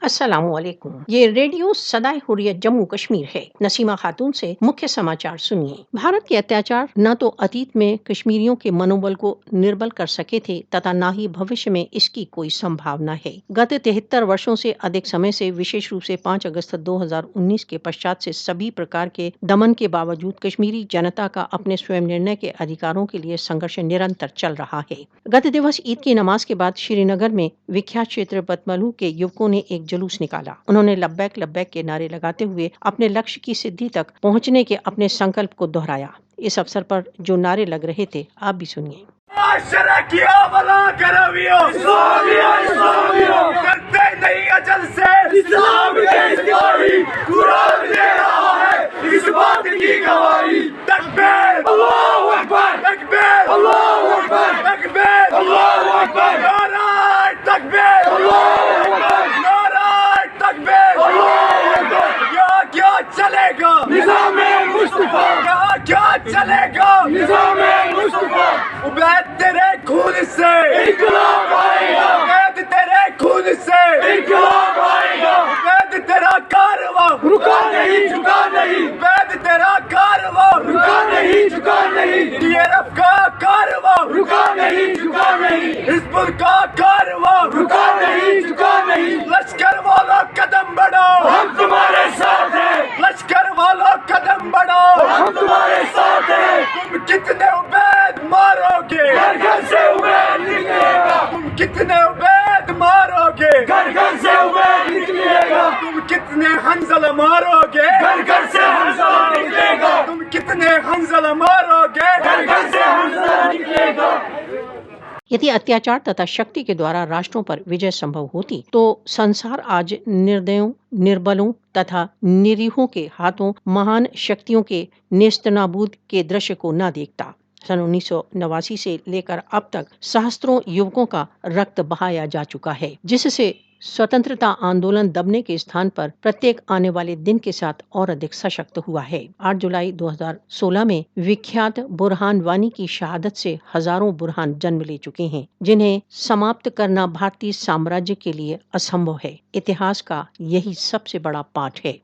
अस्सलामुअलैकुम। ये रेडियो सदाए हुर्रियत जम्मू कश्मीर है। नसीमा खातून से मुख्य समाचार सुनिए। भारत के अत्याचार न तो अतीत में कश्मीरियों के मनोबल को निर्बल कर सके थे तथा न ही भविष्य में इसकी कोई संभावना है। गत 73 वर्षों से अधिक समय से, विशेष रूप से 5 अगस्त 2019 के पश्चात से सभी प्रकार के दमन के बावजूद कश्मीरी जनता का अपने स्वयं निर्णय के अधिकारों के लिए संघर्ष निरंतर चल रहा है। गत दिवस ईद की नमाज के बाद श्रीनगर में विख्यात क्षेत्र बतमलू के युवकों ने एक जुलूस निकाला। उन्होंने लब्बैक लब्बैक के नारे लगाते हुए अपने लक्ष्य की सिद्धि तक पहुंचने के अपने संकल्प को दोहराया। इस अवसर पर जो नारे लग रहे थे, आप भी सुनिए। करते नहीं अजल से इस्लाम दे रहा है इस बात की गवाही। तकबीर अल्लाहू अकबर, तकबीर अल्लाहू अकबर, तकबीर अल्लाहू अकबर, नारे तकबीर अल्लाहू अकबर, नारे तकबीर अल्लाहू अकबर। क्या चलेगा निज़ामे मुस्तफा, क्या चलेगा निज़ामे मुस्तफा। उबैद तेरे खून से इनकलाब आएगा, उबैद तेरे खून से इनकलाब आएगा। उबैद तेरा कारवां रुका नहीं, झुका नहीं, उबैद तेरा कारवां रुका नहीं, झुका नहीं। टीआरएफ का कारवां रुका नहीं, झुका नहीं, हिज़्बुल का कारवां रुका नहीं, झुका नहीं। लश्कर वालों कदम बढ़ाओ, हम तुम्हारे साथ हैं। लश्कर वालों कदम बढ़ाओ, हम तुम्हारे साथ हैं। तुम कितने उबैद मारोगे, घर घर से उबैद निकलेगा। तुम कितने उबैद मारोगे, घर घर से उबैद निकलेगा। तुम कितने हंजल मारोगे, घर घर से हंजल निकलेगा। तुम कितने हंजल मारोगे, घर घर से हंजल निकलेगा। यदि अत्याचार तथा शक्ति के द्वारा राष्ट्रों पर विजय संभव होती तो संसार आज निर्दयों, निर्बलों तथा निरीहों के हाथों महान शक्तियों के नेस्तनाबूद के दृश्य को न देखता। सन 1989 से लेकर अब तक सहस्त्रों युवकों का रक्त बहाया जा चुका है, जिससे स्वतंत्रता आंदोलन दबने के स्थान पर प्रत्येक आने वाले दिन के साथ और अधिक सशक्त हुआ है। 8 जुलाई 2016 में विख्यात बुरहान वानी की शहादत से हजारों बुरहान जन्म ले चुके हैं, जिन्हें समाप्त करना भारतीय साम्राज्य के लिए असंभव है। इतिहास का यही सबसे बड़ा पाठ है।